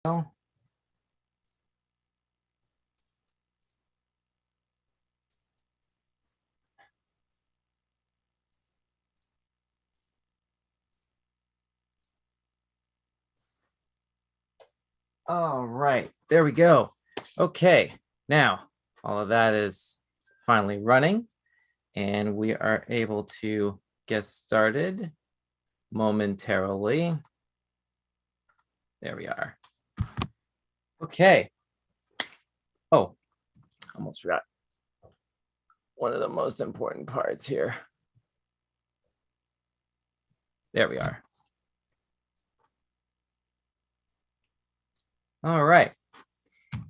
All right, there we go. Okay, now all of that is finally running, and we are able to get started momentarily. There we are. Okay. Oh, almost forgot one of the most important parts here. There we are. All right.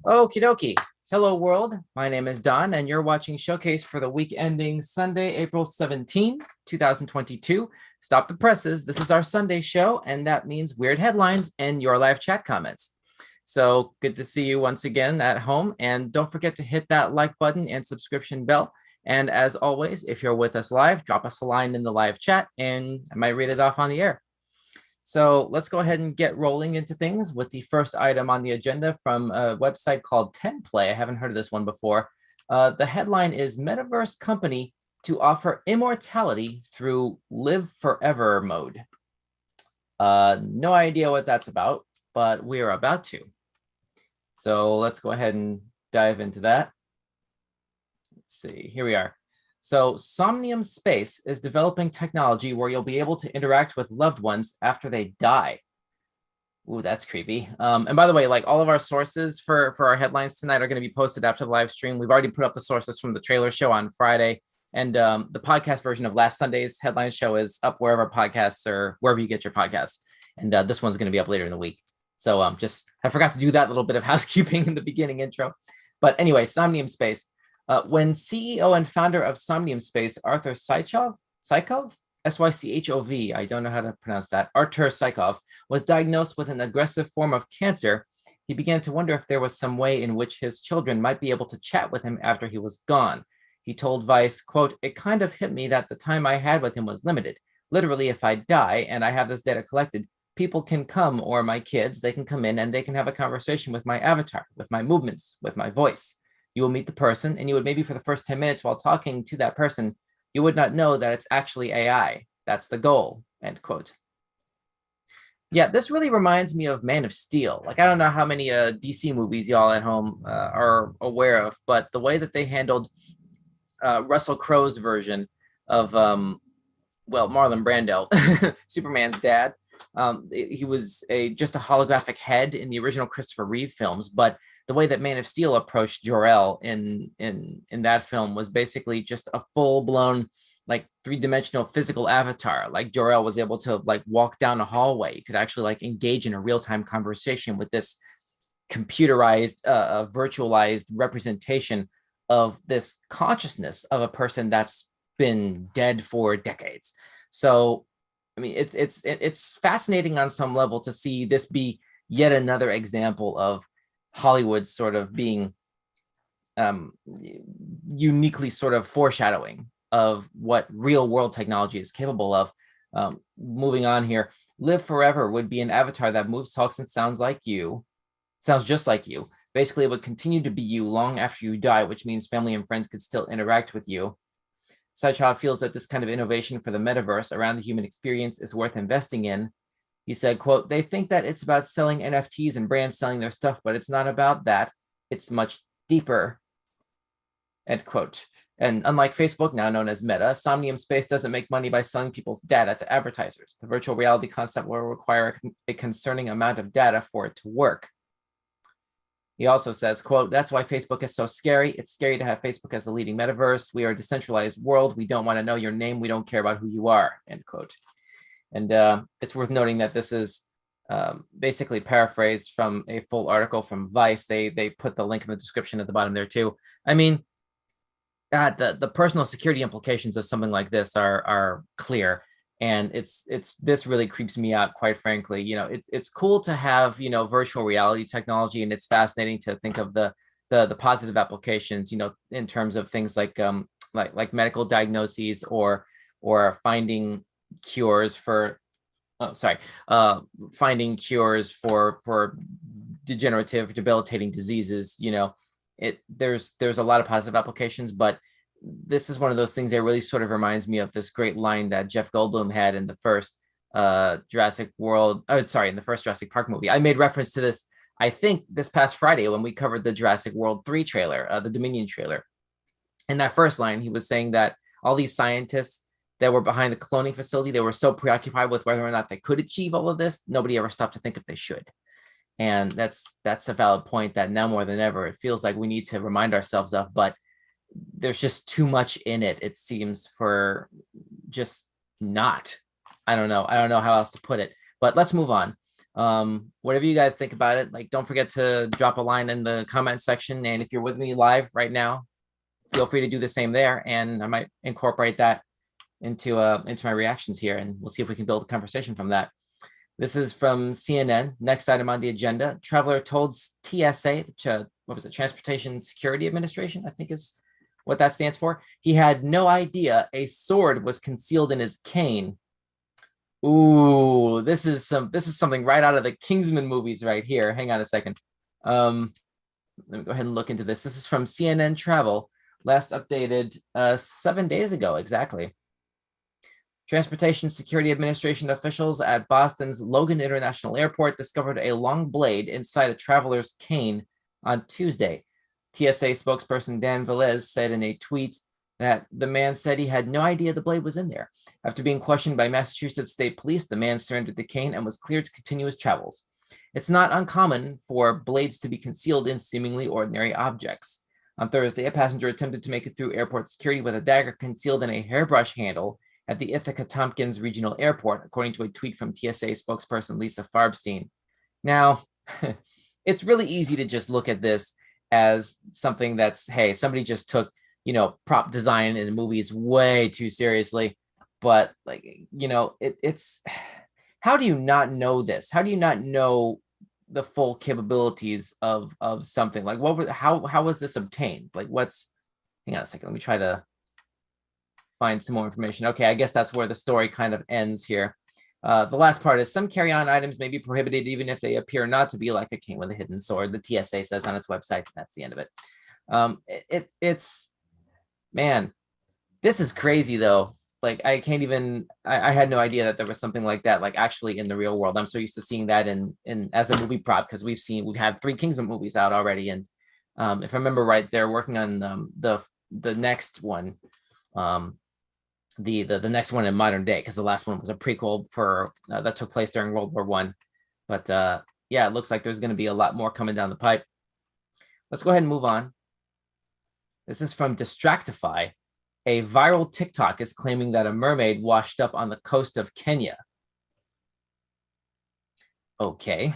Okie dokie. Hello, world. My name is Don, and you're watching Showcase for the week ending Sunday, April 17, 2022. Stop the presses. This is our Sunday show, and that means weird headlines and your live chat comments. So good to see you once again at home. And don't forget to hit that like button and subscription bell. And as always, if you're with us live, drop us a line in the live chat, and I might read it off on the air. So let's go ahead and get rolling into things with the first item on the agenda from a website called 10play. I haven't heard of this one before. The headline is Metaverse Company to offer immortality through live forever mode. No idea what that's about, but we are about to. So let's go ahead and dive into that. Let's see, here we are. So Somnium Space is developing technology where you'll be able to interact with loved ones after they die. Ooh, that's creepy. And by the way, like all of our sources for our headlines tonight are going to be posted after the live stream. We've already put up the sources from the trailer show on Friday. And the podcast version of last Sunday's headline show is up wherever podcasts or wherever you get your podcasts. And this one's going to be up later in the week. So I forgot to do that little bit of housekeeping in the beginning intro. But anyway, Somnium Space. When CEO and founder of Somnium Space, Arthur Sychov, S-Y-C-H-O-V, I don't know how to pronounce that, Artur Sychov, was diagnosed with an aggressive form of cancer, he began to wonder if there was some way in which his children might be able to chat with him after he was gone. He told Vice, quote, "It kind of hit me that the time I had with him was limited. Literally, if I die and I have this data collected, people can come, or my kids, they can come in and they can have a conversation with my avatar, with my movements, with my voice. You will meet the person, and you would maybe for the first 10 minutes while talking to that person, you would not know that it's actually AI. That's the goal," end quote. Yeah, this really reminds me of Man of Steel. Like, I don't know how many DC movies y'all at home are aware of, but the way that they handled Russell Crowe's version of, Marlon Brando, Superman's dad, he was just a holographic head in the original Christopher Reeve films, but the way that Man of Steel approached Jor-El in that film was basically just a full-blown, like, three-dimensional physical avatar. Like, Jor-El was able to like walk down a hallway. You could actually like engage in a real-time conversation with this computerized, virtualized representation of this consciousness of a person that's been dead for decades. So, I mean, it's fascinating on some level to see this be yet another example of Hollywood sort of being uniquely sort of foreshadowing of what real world technology is capable of. Moving on here, live forever would be an avatar that moves, talks, and sounds just like you. Basically, it would continue to be you long after you die, which means family and friends could still interact with you. Sychov feels that this kind of innovation for the metaverse around the human experience is worth investing in. He said, quote, "They think that it's about selling NFTs and brands selling their stuff, but it's not about that. It's much deeper," end quote. And unlike Facebook, now known as Meta, Somnium Space doesn't make money by selling people's data to advertisers. The virtual reality concept will require a concerning amount of data for it to work. He also says, quote, "That's why Facebook is so scary. It's scary to have Facebook as the leading metaverse. We are a decentralized world. We don't want to know your name. We don't care about who you are," end quote. And it's worth noting that this is basically paraphrased from a full article from Vice. They put the link in the description at the bottom there too. I mean, God, the personal security implications of something like this are clear. And this really creeps me out, quite frankly. You know, it's cool to have, you know, virtual reality technology, and it's fascinating to think of the positive applications, you know, in terms of things like medical diagnoses or finding cures for finding cures for degenerative, debilitating diseases, you know, there's a lot of positive applications, but this is one of those things that really sort of reminds me of this great line that Jeff Goldblum had in the first Jurassic Park movie. I made reference to this, I think, this past Friday when we covered the Jurassic World 3 trailer, the Dominion trailer. In that first line, he was saying that all these scientists that were behind the cloning facility, they were so preoccupied with whether or not they could achieve all of this, nobody ever stopped to think if they should. And that's a valid point that now more than ever, it feels like we need to remind ourselves of, but there's just too much in it, it seems, for just not. I don't know how else to put it, but let's move on. Whatever you guys think about it, like, don't forget to drop a line in the comment section. And if you're with me live right now, feel free to do the same there. And I might incorporate that into my reactions here, and we'll see if we can build a conversation from that. This is from CNN. Next item on the agenda: traveler told TSA, what was it? Transportation Security Administration, I think is what that stands for. He had no idea a sword was concealed in his cane. Ooh, this is something right out of the Kingsman movies right here. Hang on a second. Let me go ahead and look into this. This is from CNN Travel, last updated 7 days ago exactly. Transportation Security Administration officials at Boston's Logan International Airport discovered a long blade inside a traveler's cane on Tuesday. TSA spokesperson Dan Velez said in a tweet that the man said he had no idea the blade was in there. After being questioned by Massachusetts State Police, the man surrendered the cane and was cleared to continue his travels. It's not uncommon for blades to be concealed in seemingly ordinary objects. On Thursday, a passenger attempted to make it through airport security with a dagger concealed in a hairbrush handle at the Ithaca Tompkins Regional Airport, according to a tweet from TSA spokesperson Lisa Farbstein. Now, it's really easy to just look at this as something that's, hey, somebody just took, you know, prop design in movies way too seriously. But, like, you know, it's how do you not know this? How do you not know the full capabilities of something? Like, how was this obtained? Like, hang on a second, let me try to find some more information. Okay, I guess that's where the story kind of ends here. The last part is: some carry-on items may be prohibited even if they appear not to be, like a cane with a hidden sword, the TSA says on its website. That's the end of it. It's man, this is crazy though. Like, I can't even, I had no idea that there was something like that, like, actually in the real world. I'm so used to seeing that in as a movie prop, because we've had 3 Kingsman movies out already. And if I remember right, they're working on the next one, the next one in modern day, because the last one was a prequel for that took place during World War I. But yeah, it looks like there's going to be a lot more coming down the pipe. Let's go ahead and move on. This is from Distractify. A viral TikTok is claiming that a mermaid washed up on the coast of Kenya. Okay,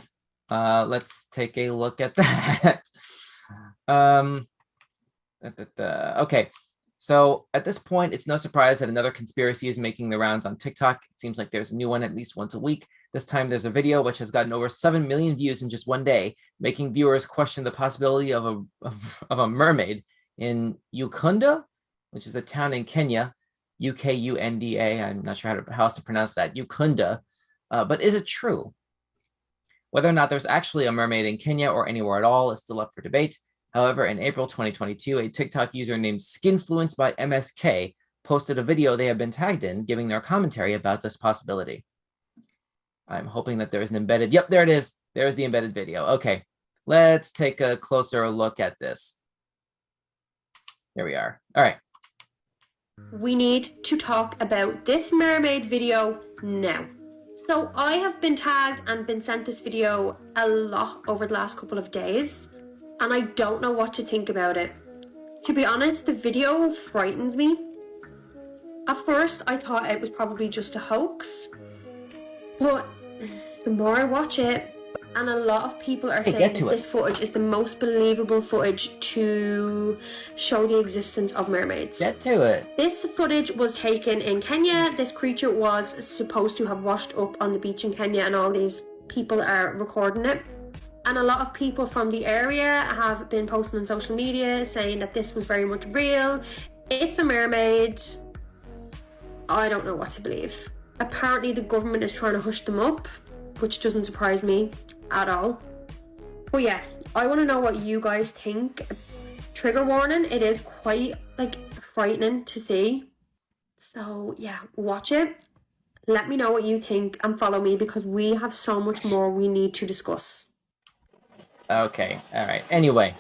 let's take a look at that. Okay, so at this point, it's no surprise that another conspiracy is making the rounds on TikTok. It seems like there's a new one at least once a week. This time there's a video which has gotten over 7 million views in just one day, making viewers question the possibility of a mermaid in Ukunda, which is a town in Kenya, Ukunda. I'm not sure how else to pronounce that, Ukunda. But is it true? Whether or not there's actually a mermaid in Kenya or anywhere at all is still up for debate. However, in April 2022, a TikTok user named Skinfluence by MSK posted a video they have been tagged in, giving their commentary about this possibility. I'm hoping that there is an embedded, yep, there it is. There's the embedded video. Okay, let's take a closer look at this. Here we are. All right. We need to talk about this mermaid video now. So I have been tagged and been sent this video a lot over the last couple of days, and I don't know what to think about it. To be honest, the video frightens me. At first, I thought it was probably just a hoax, but the more I watch it, and a lot of people are saying this footage is the most believable footage to show the existence of mermaids. Get to it. This footage was taken in Kenya. This creature was supposed to have washed up on the beach in Kenya, and all these people are recording it. And a lot of people from the area have been posting on social media saying that this was very much real. It's a mermaid. I don't know what to believe. Apparently the government is trying to hush them up, which doesn't surprise me at all. But yeah, I want to know what you guys think. Trigger warning, it is quite like frightening to see. So yeah, watch it. Let me know what you think and follow me because we have so much more we need to discuss. Okay, all right. Anyway.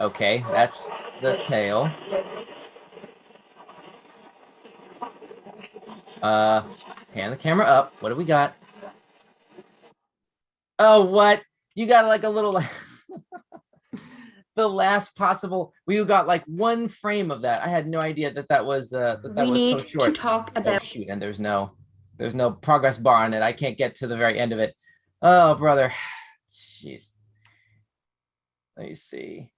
Okay, that's the tail. Pan the camera up. What do we got? Oh, what? You got like a little the last possible. We got like one frame of that. I had no idea that was that we was so need short. to talk about. Oh shoot, and there's no progress bar on it. I can't get to the very end of it. Oh brother, jeez. Let me see.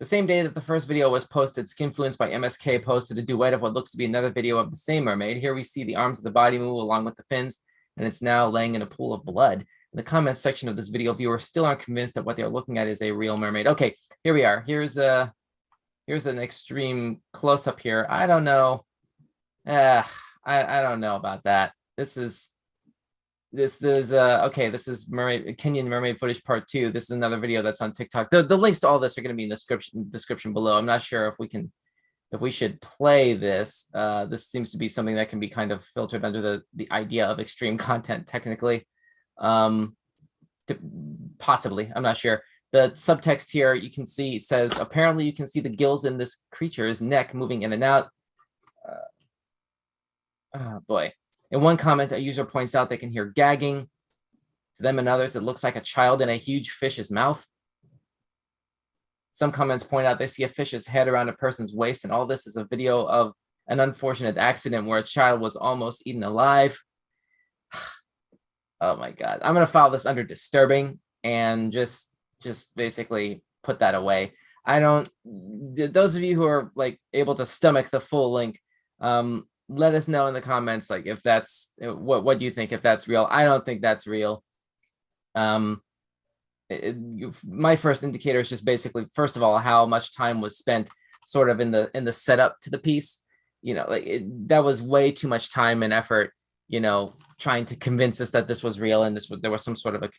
The same day that the first video was posted, Skinfluence by MSK posted a duet of what looks to be another video of the same mermaid. Here we see the arms of the body move along with the fins, and it's now laying in a pool of blood. In the comments section of this video, viewers still aren't convinced that what they're looking at is a real mermaid. Okay, here we are. Here's an extreme close-up here. I don't know. I don't know about that. This is okay. This is Kenyan Mermaid Footage Part 2. This is another video that's on TikTok. The links to all this are going to be in the description below. I'm not sure if we should play this. This seems to be something that can be kind of filtered under the idea of extreme content technically. Possibly, I'm not sure. The subtext here you can see says, apparently you can see the gills in this creature's neck moving in and out. Oh boy. In one comment, a user points out they can hear gagging. To them and others, it looks like a child in a huge fish's mouth. Some comments point out they see a fish's head around a person's waist, and all this is a video of an unfortunate accident where a child was almost eaten alive. Oh my God. I'm going to file this under disturbing and just basically put that away. Those of you who are like able to stomach the full link, let us know in the comments, like if that's what do you think, if that's real. I don't think that's real. My first indicator is just basically, first of all, how much time was spent sort of in the setup to the piece. You know, like that was way too much time and effort, you know, trying to convince us that this was real and there was some sort of a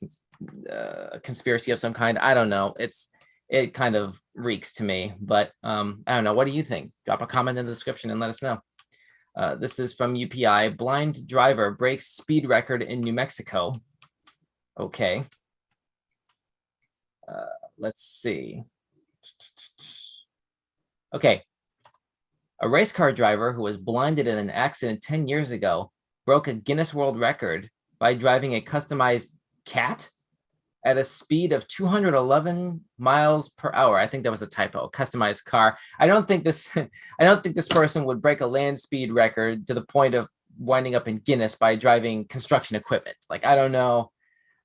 conspiracy of some kind. I don't know. It kind of reeks to me, but I don't know. What do you think? Drop a comment in the description and let us know. This is from UPI. Blind driver breaks speed record in New Mexico. Okay. Let's see. Okay. A race car driver who was blinded in an accident 10 years ago broke a Guinness World Record by driving a customized cat at a speed of 211 miles per hour. I think that was a typo. Customized car. I don't think this person would break a land speed record to the point of winding up in Guinness by driving construction equipment. Like, I don't know.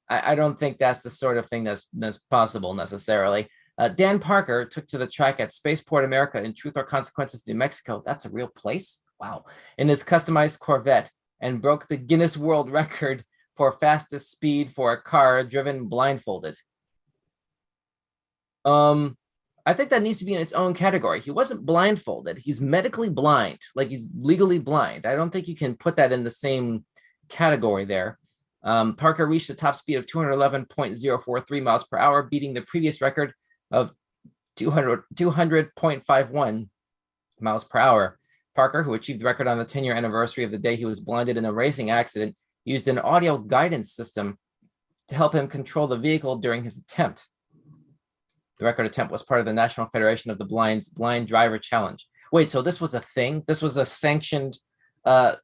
I don't think that's the sort of thing that's possible necessarily. Dan Parker took to the track at Spaceport America in Truth or Consequences, New Mexico. That's a real place? Wow. In his customized Corvette, and broke the Guinness World Record for fastest speed for a car driven blindfolded. I think that needs to be in its own category. He wasn't blindfolded. He's medically blind, like he's legally blind. I don't think you can put that in the same category there. Parker reached a top speed of 211.043 miles per hour, beating the previous record of 200.51 miles per hour. Parker, who achieved the record on the 10-year anniversary of the day he was blinded in a racing accident, used an audio guidance system to help him control the vehicle during his attempt. The record attempt was part of the National Federation of the Blind's Blind Driver Challenge. Wait, so this was a thing? This was a sanctioned,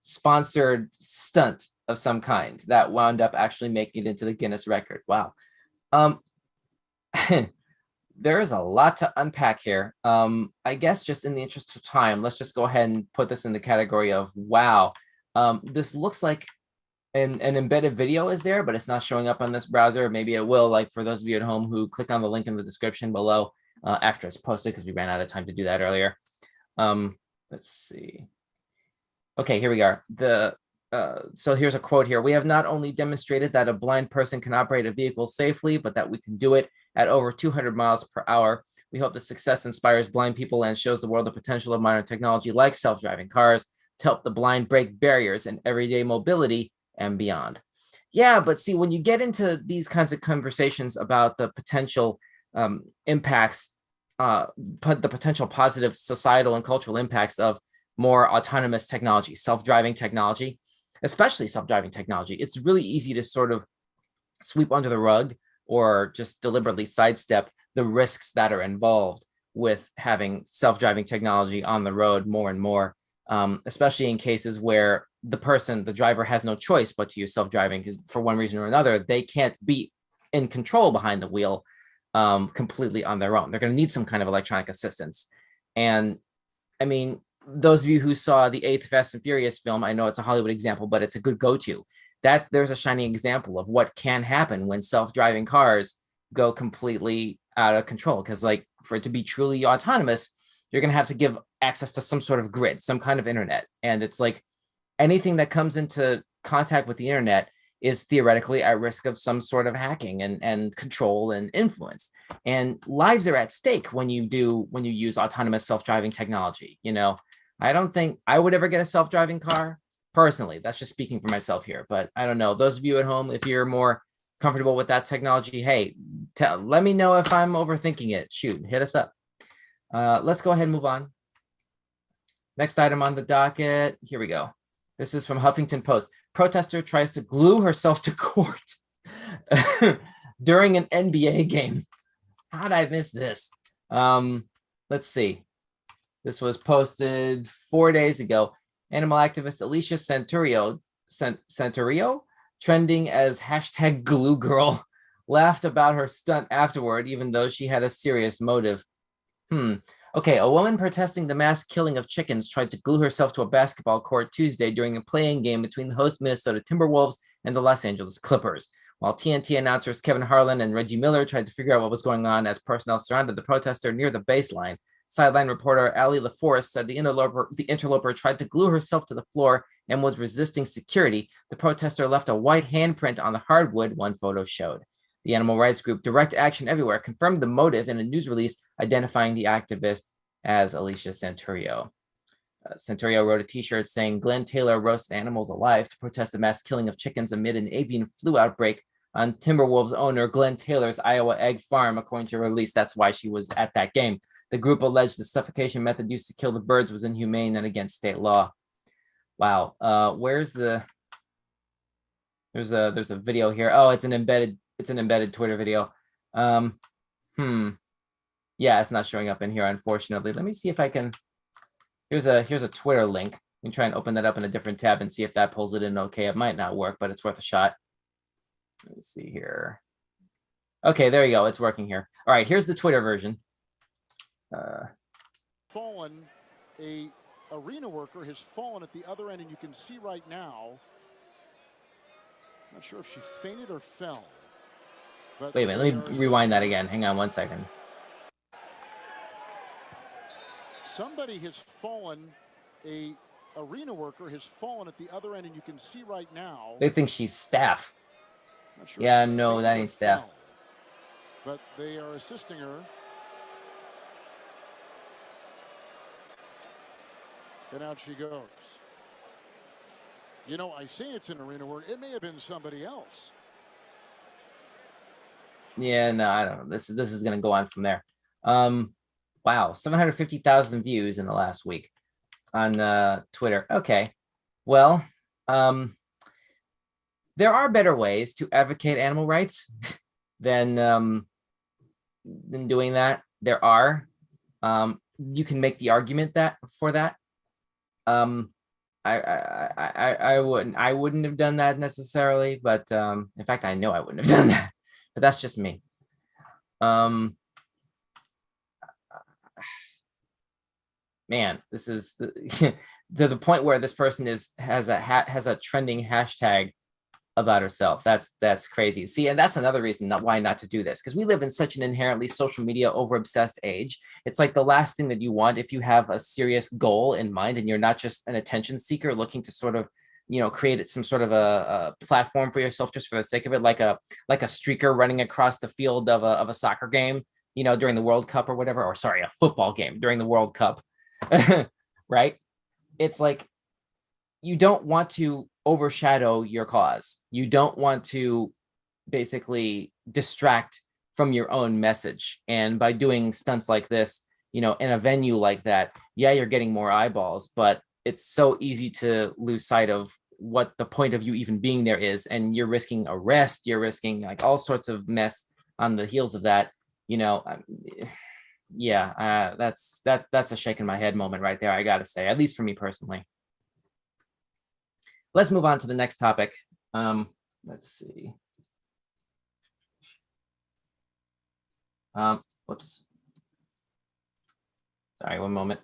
sponsored stunt of some kind that wound up actually making it into the Guinness record. Wow. There is a lot to unpack here. I guess just in the interest of time, let's just go ahead and put this in the category of wow. This looks like an embedded video is there, but it's not showing up on this browser. Maybe it will, like for those of you at home who click on the link in the description below after it's posted, because we ran out of time to do that earlier. Let's see. Okay, here we are. So here's a quote here. We have not only demonstrated that a blind person can operate a vehicle safely, but that we can do it at over 200 miles per hour. We hope the success inspires blind people and shows the world the potential of modern technology like self-driving cars to help the blind break barriers in everyday mobility and beyond. Yeah, but see, when you get into these kinds of conversations about the potential impacts, the potential positive societal and cultural impacts of more autonomous technology, self-driving technology, especially self-driving technology, it's really easy to sort of sweep under the rug or just deliberately sidestep the risks that are involved with having self-driving technology on the road more and more, especially in cases where the driver has no choice but to use self-driving because for one reason or another, they can't be in control behind the wheel completely on their own. They're going to need some kind of electronic assistance. And I mean, those of you who saw the 8th Fast and Furious film, I know it's a Hollywood example, but it's a good go-to. There's a shining example of what can happen when self-driving cars go completely out of control. Because like for it to be truly autonomous, you're going to have to give access to some sort of grid, some kind of internet. And it's like anything that comes into contact with the internet is theoretically at risk of some sort of hacking and control and influence. And lives are at stake when you use autonomous self-driving technology. I don't think I would ever get a self-driving car personally. That's just speaking for myself here, but I don't know. Those of you at home, if you're more comfortable with that technology, hey, let me know if I'm overthinking it. Shoot, hit us up. Let's go ahead and move on. Next item on the docket. Here we go. This is from Huffington Post. Protester tries to glue herself to court during an NBA game. How did I miss this? Let's see. This was posted 4 days ago. Animal activist Alicia Santorio, trending as hashtag glue girl, laughed about her stunt afterward, even though she had a serious motive. Okay, a woman protesting the mass killing of chickens tried to glue herself to a basketball court Tuesday during a playing game between the host Minnesota Timberwolves and the Los Angeles Clippers, while TNT announcers Kevin Harlan and Reggie Miller tried to figure out what was going on as personnel surrounded the protester near the baseline. Sideline reporter Allie LaForest said the interloper tried to glue herself to the floor and was resisting security. The protester left a white handprint on the hardwood, one photo showed. The animal rights group Direct Action Everywhere confirmed the motive in a news release identifying the activist as Alicia Santorio. Santorio wrote a t-shirt saying Glenn Taylor roasted animals alive to protest the mass killing of chickens amid an avian flu outbreak on Timberwolves owner Glenn Taylor's Iowa egg farm, according to a release. That's why she was at that game. The group alleged the suffocation method used to kill the birds was inhumane and against state law. Wow. There's a video here. Oh, it's an embedded Twitter video. Yeah, it's not showing up in here, unfortunately. Let me see if I can. Here's a Twitter link. You can try and open that up in a different tab and see if that pulls it in okay. It might not work, but it's worth a shot. Let me see here. Okay, there you go. It's working here. All right, here's the Twitter version. Fallen, a arena worker has fallen at the other end, and you can see right now. Not sure if she fainted or fell. But wait a minute, let me rewind that again. Hang on one second. Somebody has fallen, a arena worker has fallen at the other end, and you can see right now. They think she's staff. Sure yeah, no, that ain't staff. But they are assisting her. And out she goes. You know, I say it's an arena worker. It may have been somebody else. Yeah, no, I don't know. This is going to go on from there. Wow, 750,000 views in the last week on Twitter. Okay, well, there are better ways to advocate animal rights than doing that. There are. You can make the argument for that. I wouldn't have done that necessarily, but in fact, I know I wouldn't have done that. But that's just me. Man, this is to the point where this person has a trending hashtag about herself. That's crazy. See, and that's another reason why not to do this, because we live in such an inherently social media over obsessed age. It's like the last thing that you want if you have a serious goal in mind and you're not just an attention seeker looking to sort of, create some sort of a platform for yourself just for the sake of it, like a streaker running across the field of a soccer game, during the World Cup or whatever, or sorry, a football game during the World Cup. Right? It's like you don't want to overshadow your cause. You don't want to basically distract from your own message. And by doing stunts like this, you know, in a venue like that, yeah, you're getting more eyeballs, but it's so easy to lose sight of what the point of you even being there is. And you're risking arrest, you're risking like all sorts of mess on the heels of that, you know. Yeah, that's a shaking my head moment right there, I gotta say, at least for me personally. Let's move on to the next topic. Let's see. Whoops. Sorry, one moment.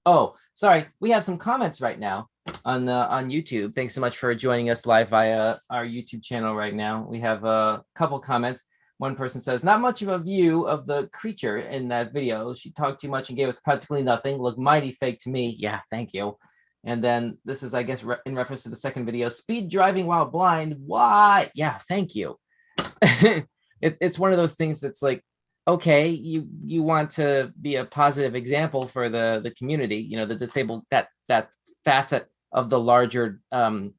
Oh, sorry. We have some comments right now on YouTube. Thanks so much for joining us live via our YouTube channel right now. We have a couple comments. One person says, not much of a view of the creature in that video. She talked too much and gave us practically nothing. Looked mighty fake to me. Yeah, thank you. And then this is, I guess, in reference to the second video, speed driving while blind. Why? Yeah, thank you. It's one of those things that's like, okay, you want to be a positive example for the community, you know, the disabled, that facet of the larger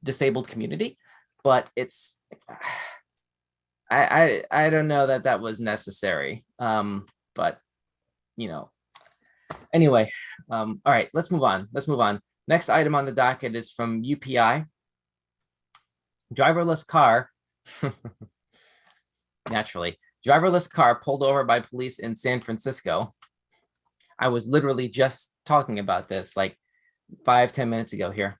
disabled community, but it's, I don't know that was necessary, but you know, anyway, all right, let's move on. Next item on the docket is from UPI. Driverless car, naturally, driverless car pulled over by police in San Francisco. I was literally just talking about this like 5-10 minutes ago here.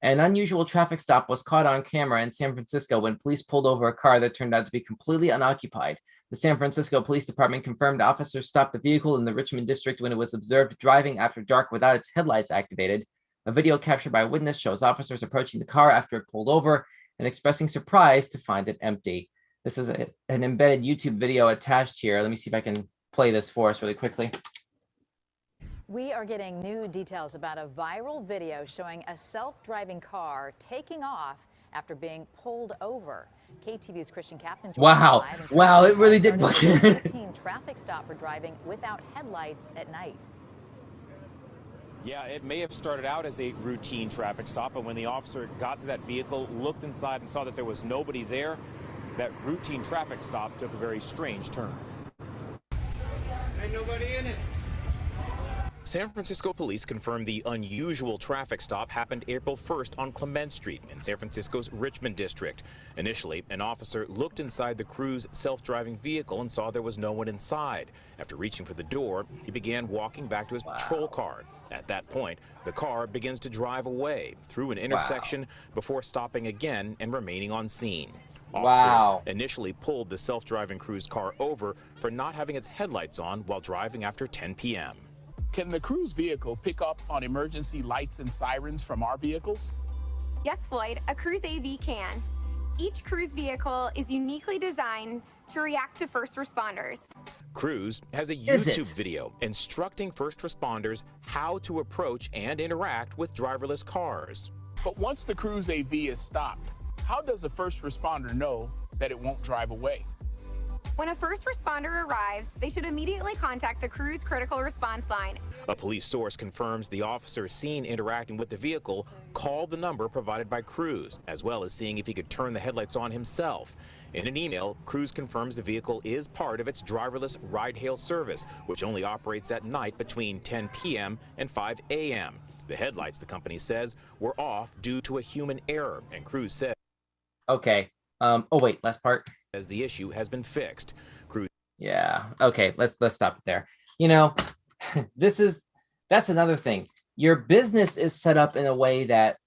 An unusual traffic stop was caught on camera in San Francisco when police pulled over a car that turned out to be completely unoccupied. The San Francisco Police Department confirmed officers stopped the vehicle in the Richmond district when it was observed driving after dark without its headlights activated. A video captured by a witness shows officers approaching the car after it pulled over and expressing surprise to find it empty. This is an embedded YouTube video attached here. Let me see if I can play this for us really quickly. We are getting new details about a viral video showing a self-driving car taking off after being pulled over. KTV's Christian Captain. Wow, wow, it really did look routine traffic stop for driving without headlights at night. Yeah, it may have started out as a routine traffic stop, but when the officer got to that vehicle, looked inside and saw that there was nobody there, that routine traffic stop took a very strange turn. Ain't nobody in it. San Francisco police confirmed the unusual traffic stop happened April 1st on Clement Street in San Francisco's Richmond district. Initially, an officer looked inside the Cruise self-driving vehicle and saw there was no one inside. After reaching for the door, he began walking back to his patrol car. At that point, the car begins to drive away through an intersection before stopping again and remaining on scene. Officers initially pulled the self-driving Cruise car over for not having its headlights on while driving after 10 p.m. Can the Cruise vehicle pick up on emergency lights and sirens from our vehicles? Yes, Floyd, a Cruise AV can. Each Cruise vehicle is uniquely designed to react to first responders. Cruise has a YouTube video instructing first responders how to approach and interact with driverless cars. But once the Cruise AV is stopped, how does a first responder know that it won't drive away? When a first responder arrives, they should immediately contact the Cruise Critical Response Line. A police source confirms the officer seen interacting with the vehicle called the number provided by Cruise, as well as seeing if he could turn the headlights on himself. In an email, Cruise confirms the vehicle is part of its driverless ride-hail service, which only operates at night between 10 p.m. and 5 a.m. The headlights, the company says, were off due to a human error, and Cruise said, okay. Oh wait, last part. As the issue has been fixed. Cruise. Yeah. Okay. Let's stop it there. You know, that's another thing. Your business is set up in a way that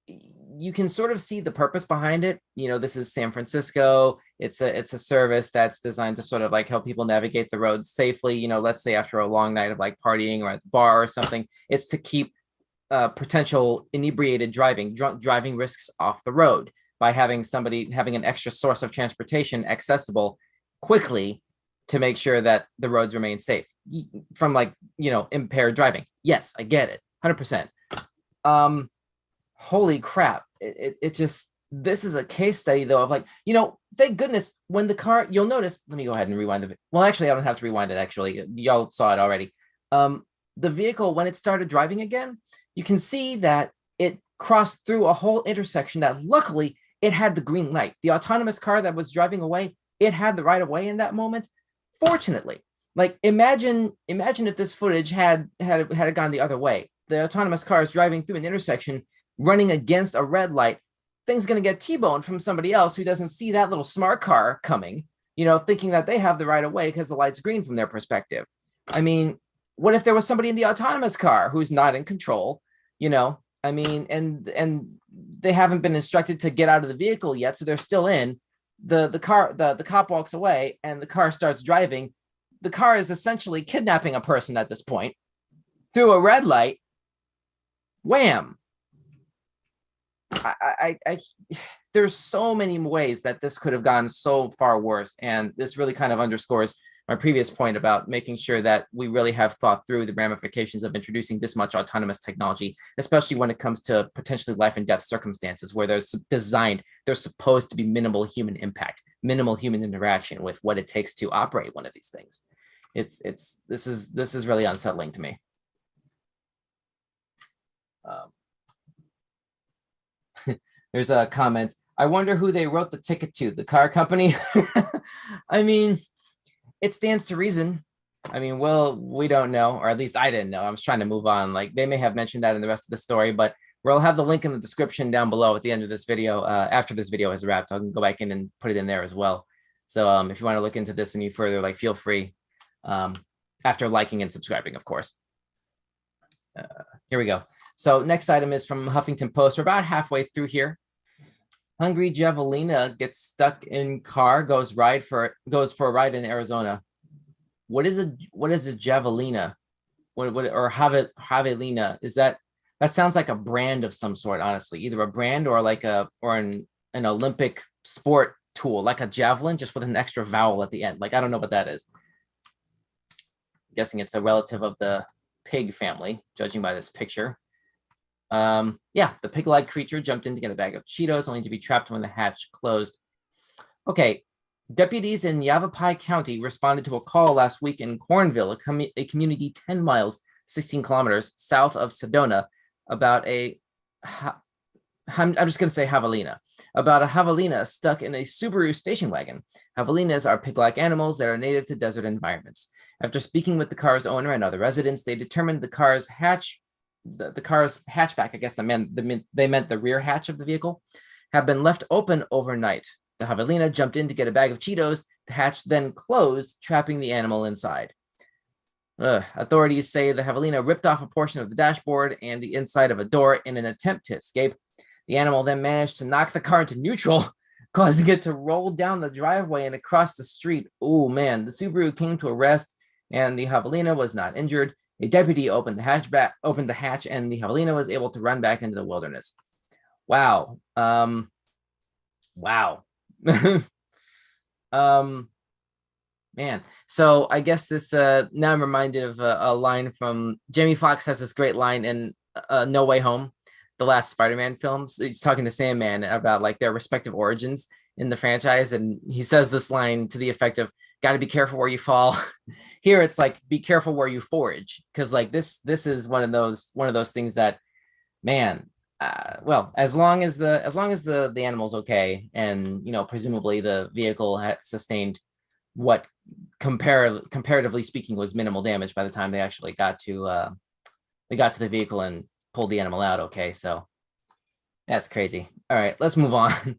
you can sort of see the purpose behind it. You know, this is San Francisco. It's a service that's designed to sort of like help people navigate the roads safely. You know, let's say after a long night of like partying or at the bar or something, it's to keep potential inebriated driving risks off the road by having an extra source of transportation accessible quickly to make sure that the roads remain safe from, like, you know, impaired driving. Yes, I get it. 100%. Holy crap. It just, this is a case study though of like, you know, thank goodness when the car, you'll notice, let me go ahead and rewind the, well, actually I don't have to rewind it. Actually, y'all saw it already. The vehicle, when it started driving again, you can see that it crossed through a whole intersection that luckily it had the green light. The autonomous car that was driving away, it had the right of way in that moment. Fortunately, like imagine if this footage had gone the other way. The autonomous car is driving through an intersection, running against a red light. Thing's going to get T-boned from somebody else who doesn't see that little smart car coming, thinking that they have the right of way because the light's green from their perspective. I mean, what if there was somebody in the autonomous car who's not in control, I mean, and they haven't been instructed to get out of the vehicle yet, so they're still in. The cop walks away and the car starts driving. The car is essentially kidnapping a person at this point through a red light. Wham! There's so many ways that this could have gone so far worse, and this really kind of underscores my previous point about making sure that we really have thought through the ramifications of introducing this much autonomous technology, especially when it comes to potentially life and death circumstances where there's supposed to be minimal human impact, minimal human interaction with what it takes to operate one of these things. This is really unsettling to me. There's a comment. I wonder who they wrote the ticket to, the car company. I mean, it stands to reason. I mean, well, we don't know, or at least I didn't know. I was trying to move on. Like, they may have mentioned that in the rest of the story, but we'll have the link in the description down below at the end of this video. After this video has wrapped, I can go back in and put it in there as well. So if you want to look into this any further, like, feel free, after liking and subscribing, of course. Here we go. So next item is from Huffington Post. We're about halfway through here. Hungry Javelina gets stuck in car, goes for a ride in Arizona. What is a Javelina? What or Javelina? Is that sounds like a brand of some sort, honestly. Either a brand or like an Olympic sport tool, like a javelin, just with an extra vowel at the end. Like, I don't know what that is. I'm guessing it's a relative of the pig family, judging by this picture. Yeah, the pig-like creature jumped in to get a bag of Cheetos, only to be trapped when the hatch closed. Okay, deputies in Yavapai County responded to a call last week in Cornville, a community 10 miles, 16 kilometers south of Sedona, about I'm just going to say javelina, about a javelina stuck in a Subaru station wagon. Javelinas are pig-like animals that are native to desert environments. After speaking with the car's owner and other residents, they determined the car's hatchback, I guess they meant the rear hatch of the vehicle, have been left open overnight. The javelina jumped in to get a bag of Cheetos. The hatch then closed, trapping the animal inside. Authorities say the javelina ripped off a portion of the dashboard and the inside of a door in an attempt to escape. The animal then managed to knock the car into neutral, causing it to roll down the driveway and across the street. Oh man, the Subaru came to a rest and the javelina was not injured. A deputy opened the hatch, and the javelina was able to run back into the wilderness. Wow. Wow. Man. So I guess this, now I'm reminded of a line from Jamie Foxx has this great line in No Way Home, the last Spider-Man films. He's talking to Sandman about like their respective origins in the franchise. And he says this line to the effect of, got to be careful where you fall. Here it's like, be careful where you forage. Cause like this is one of those things that, man, well, as long as the animal's okay. And, presumably the vehicle had sustained what comparatively speaking was minimal damage by the time they actually got to the vehicle and pulled the animal out. Okay. So that's crazy. All right, let's move on.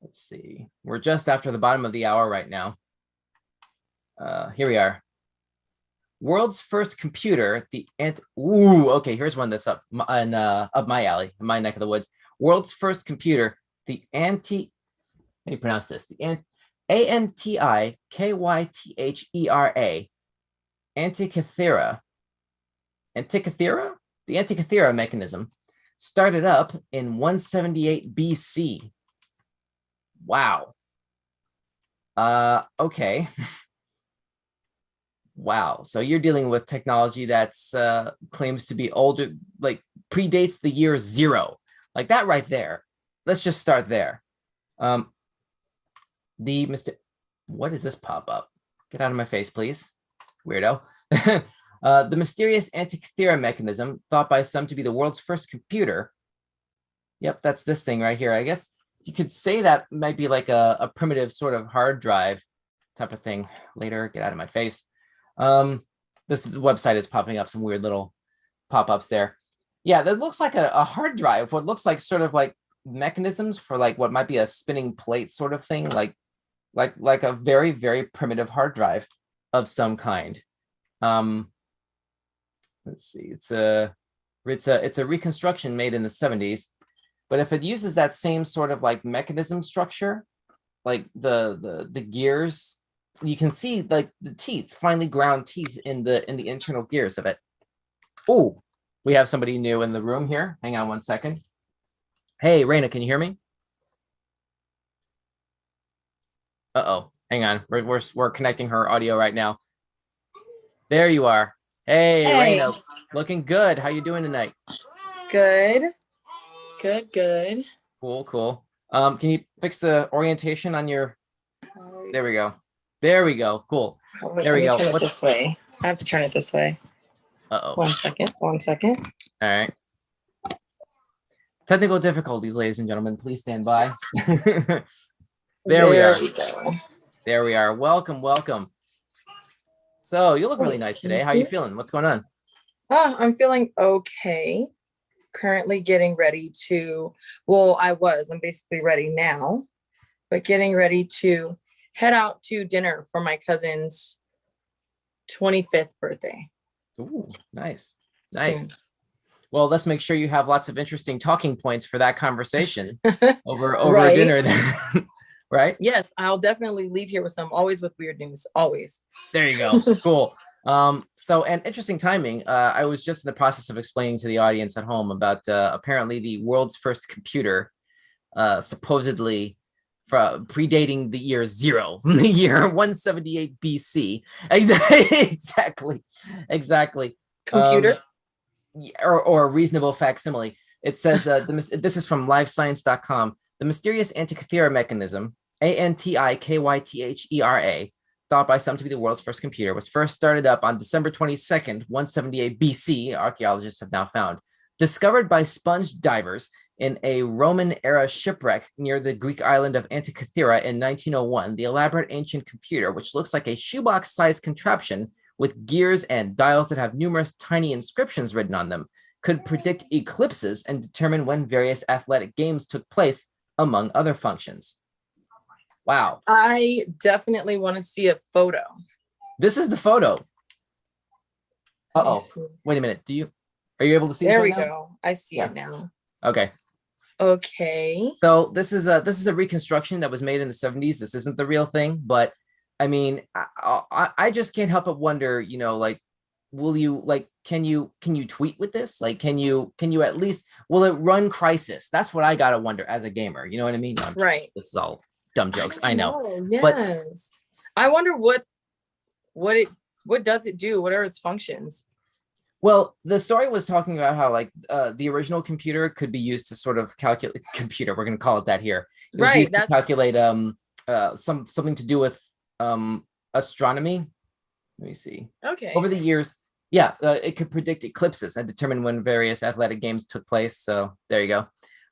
Let's see. We're just after the bottom of the hour right now. Here we are. World's first computer, okay, here's one that's up my alley, in my neck of the woods. World's first computer, how do you pronounce this? The Antikythera, Antikythera? The Antikythera Mechanism started up in 178 BC. Wow. Okay. Wow. So you're dealing with technology that's claims to be older, like predates the year 0. Like that right there. Let's just start there. What does this pop up? Get out of my face, please. Weirdo. The mysterious Antikythera mechanism, thought by some to be the world's first computer. Yep, that's this thing right here. I guess you could say that might be like a primitive sort of hard drive type of thing. Later, get out of my face. This website is popping up some weird little pop-ups there. Yeah, that looks like a hard drive. What looks like sort of like mechanisms for like what might be a spinning plate sort of thing, like a very, very primitive hard drive of some kind. Let's see, it's a reconstruction made in the 70s, but if it uses that same sort of like mechanism structure, like the gears, you can see like the teeth, finely ground teeth in the internal gears of it. Oh, we have somebody new in the room here. Hang on one second. Hey, Raina, can you hear me? Uh-oh, hang on. We're connecting her audio right now. There you are. Hey, Raina, looking good. How you doing tonight? Good. Good. Cool. Can you fix the orientation on your? There we go. Cool. There we go. Turn it this way. I have to turn it this way. Uh-oh. One second. All right. Technical difficulties, ladies and gentlemen. Please stand by. There we are. There we are. Welcome. So you look really nice today. How are you feeling? What's going on? I'm feeling okay. Currently getting ready to, I'm basically ready now, but getting ready to head out to dinner for my cousin's 25th birthday. Ooh, nice. Soon. Well, let's make sure you have lots of interesting talking points for that conversation over Right. dinner then. Right? Yes, I'll definitely leave here with always with weird news, always. There you go. Cool. So, and interesting timing. I was just in the process of explaining to the audience at home about apparently the world's first computer, supposedly predating the year 0, the year 178 BC. Exactly. Computer? Or a reasonable facsimile. It says, this is from livescience.com. The mysterious Antikythera mechanism, Antikythera, thought by some to be the world's first computer, was first started up on December 22nd, 178 BC, archaeologists have now found. Discovered by sponge divers in a Roman-era shipwreck near the Greek island of Antikythera in 1901, the elaborate ancient computer, which looks like a shoebox-sized contraption with gears and dials that have numerous tiny inscriptions written on them, could predict eclipses and determine when various athletic games took place, among other functions. Wow. I definitely want to see a photo. This is the photo. Uh-oh. Wait a minute. Are you able to see this? There right we now? go. I see it now. Okay. So this is a reconstruction that was made in the 70s. This isn't the real thing, but I mean, I just can't help but wonder, like, will you, like, can you tweet with this? Like, can you at least, will it run Crisis? That's what I gotta wonder as a gamer. You know what I mean? Right. This is all dumb jokes. I know. Yes. But I wonder what does it do? What are its functions? well, the story was talking about how like the original computer could be used to sort of calculate computer. We're going to call it that here. It was used to calculate something to do with astronomy. Let me see. Okay. Over the years, it could predict eclipses and determine when various athletic games took place. So there you go.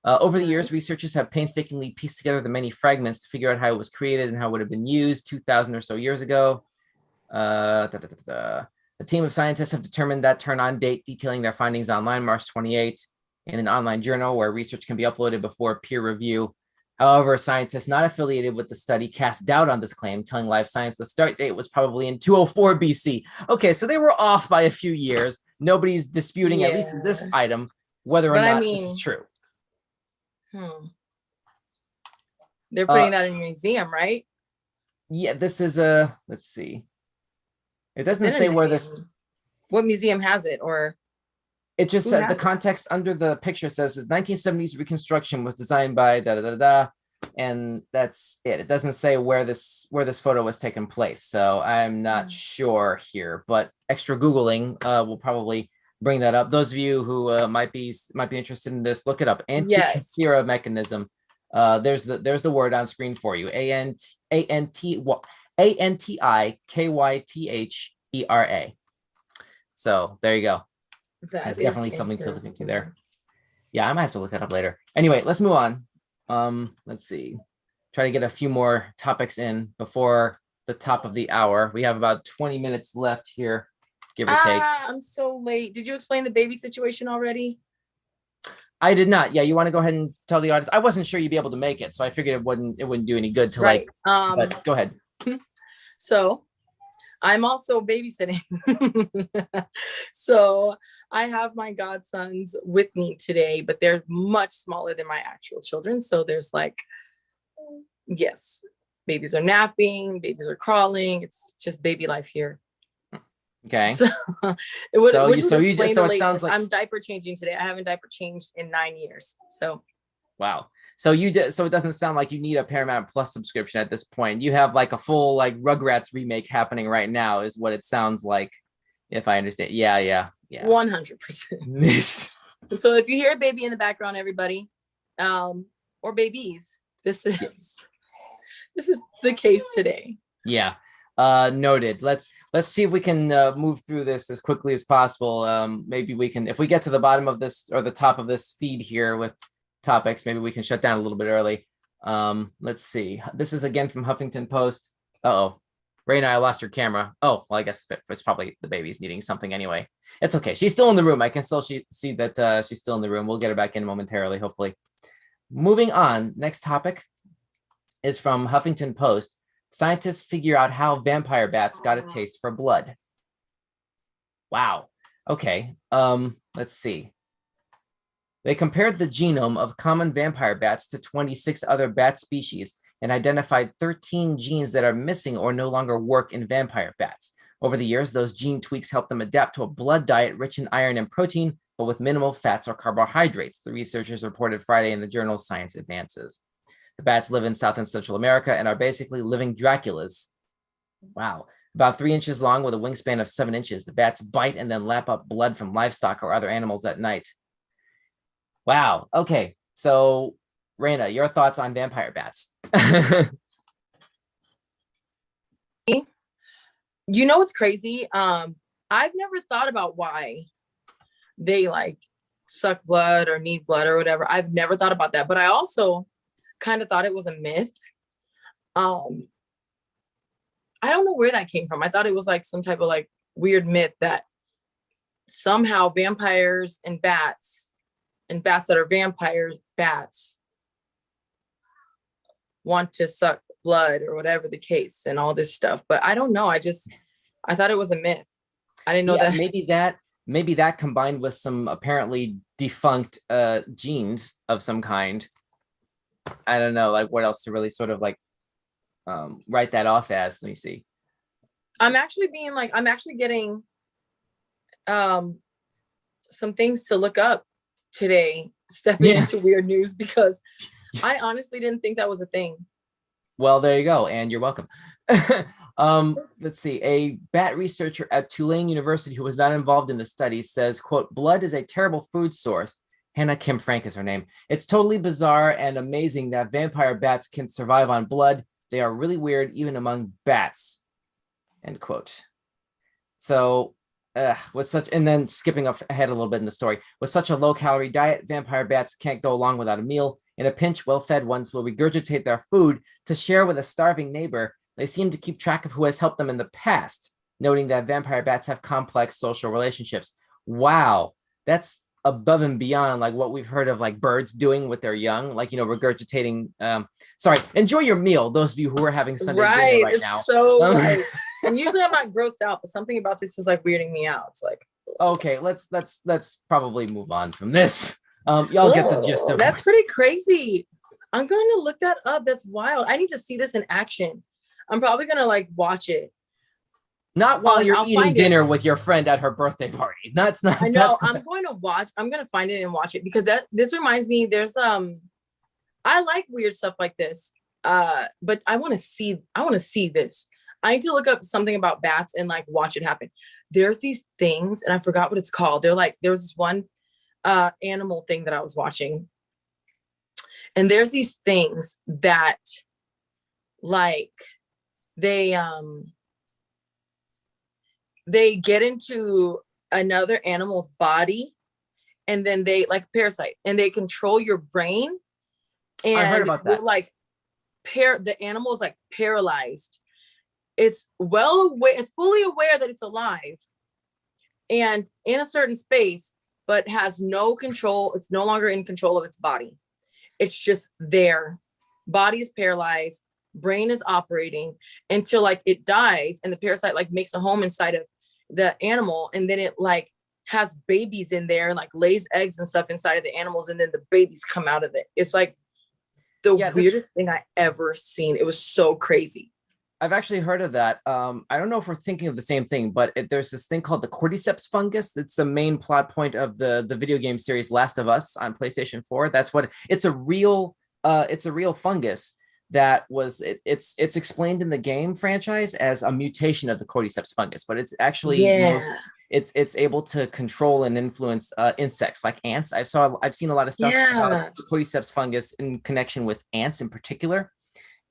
Over the years, researchers have painstakingly pieced together the many fragments to figure out how it was created and how it would have been used 2,000 or so years ago. A team of scientists have determined that turn-on date, detailing their findings online March 28 in an online journal where research can be uploaded before peer review. However, scientists not affiliated with the study cast doubt on this claim, telling Live Science the start date was probably in 204 BC. Okay, so they were off by a few years. Nobody's disputing, at least in this item, whether or not this is true. They're putting that in a museum, right? Yeah, this is let's see. It doesn't say where this. What museum has it, or it just said the context under the picture says the 1970s reconstruction was designed by and that's it. It doesn't say where this photo was taking place, so I'm not sure here. But extra googling will probably bring that up. Those of you who might be interested in this, look it up. Antikythera Mechanism. There's the word on screen for you. Antikythera. So there you go. That That's is definitely something to look into interesting. there. Yeah, I might have to look that up later. Anyway, let's move on. Let's see. Try to get a few more topics in before the top of the hour. We have about 20 minutes left here, give or take. I'm so late. Did you explain the baby situation already? I did not. Yeah, you want to go ahead and tell the audience? I wasn't sure you'd be able to make it, so I figured it wouldn't do any good to Right. but go ahead. So I'm also babysitting. So I have my godsons with me today, but they're much smaller than my actual children. So there's like, yes, babies are napping, babies are crawling. It's just baby life here. Okay. So it sounds like I'm diaper changing today. I haven't diaper changed in 9 years. So wow. So so it doesn't sound like you need a Paramount Plus subscription at this point. You have like a full like Rugrats remake happening right now, is what it sounds like, if I understand. Yeah. 100%. So if you hear a baby in the background, everybody, or babies, this is the case today. Yeah. Noted. Let's see if we can move through this as quickly as possible. Maybe we can, if we get to the bottom of this or the top of this feed here with topics, maybe we can shut down a little bit early. Let's see. This is again from Huffington Post. Uh-oh. Raina, I lost your camera. Oh, well, I guess it's probably the baby's needing something anyway. It's okay. She's still in the room. I can still see that she's still in the room. We'll get her back in momentarily, hopefully. Moving on. Next topic is from Huffington Post. Scientists figure out how vampire bats got a taste for blood. Wow. Okay. Let's see. They compared the genome of common vampire bats to 26 other bat species and identified 13 genes that are missing or no longer work in vampire bats. Over the years, those gene tweaks help them adapt to a blood diet rich in iron and protein, but with minimal fats or carbohydrates, the researchers reported Friday in the journal Science Advances. The bats live in South and Central America and are basically living Draculas. Wow. About 3 inches long with a wingspan of 7 inches, the bats bite and then lap up blood from livestock or other animals at night. Wow. Okay. So, Raina, your thoughts on vampire bats? You know what's crazy? I've never thought about why they like suck blood or need blood or whatever. I've never thought about that, but I also kind of thought it was a myth. I don't know where that came from. I thought it was like some type of like weird myth that somehow vampires and bats that are vampires, bats want to suck blood or whatever the case and all this stuff. But I don't know. I thought it was a myth. I didn't know that. Maybe that combined with some apparently defunct genes of some kind. I don't know, like what else to really sort of like write that off as. Let me see. I'm actually getting some things to look up today, stepping into weird news, because I honestly didn't think that was a thing. Well, there you go, and you're welcome. Let's see. A bat researcher at Tulane University who was not involved in the study says, quote, blood is a terrible food source. Hannah Kim Frank is her name. It's totally bizarre and amazing that vampire bats can survive on blood. They are really weird, even among bats, end quote. So and then skipping ahead a little bit in the story, with such a low-calorie diet, vampire bats can't go long without a meal. In a pinch, well-fed ones will regurgitate their food to share with a starving neighbor. They seem to keep track of who has helped them in the past, noting that vampire bats have complex social relationships. Wow, that's above and beyond like what we've heard of like birds doing with their young, like, regurgitating. Sorry, enjoy your meal, those of you who are having Sunday dinner right now. So right. And usually I'm not grossed out, but something about this is like weirding me out. It's like, okay, let's probably move on from this. Y'all get the gist of it. That's pretty crazy. I'm going to look that up. That's wild. I need to see this in action. I'm probably going to like watch it. Not while you're eating dinner with your friend at her birthday party. That's not. I know. I'm going to find it and watch it, because this reminds me. There's I like weird stuff like this. But I want to see this. I need to look up something about bats and like watch it happen. There's these things, and I forgot what it's called. They're like, there was this one animal thing that I was watching, and there's these things that like they get into another animal's body, and then they like parasite, and they control your brain. And I heard about that. like the animal is like paralyzed. It's well aware, it's fully aware that it's alive and in a certain space, but has no control. It's no longer in control of its body. It's just there. Body is paralyzed, brain is operating until like it dies, and the parasite like makes a home inside of the animal, and then it like has babies in there and like lays eggs and stuff inside of the animals, and then the babies come out of it. It's like the weirdest thing I ever seen. It was so crazy. I've actually heard of that. I don't know if we're thinking of the same thing, but there's this thing called the cordyceps fungus. It's the main plot point of the video game series Last of Us on PlayStation 4. That's what it's a real fungus that was it's explained in the game franchise as a mutation of the cordyceps fungus, but it's actually it's able to control and influence insects like ants. I've seen a lot of stuff about the cordyceps fungus in connection with ants in particular.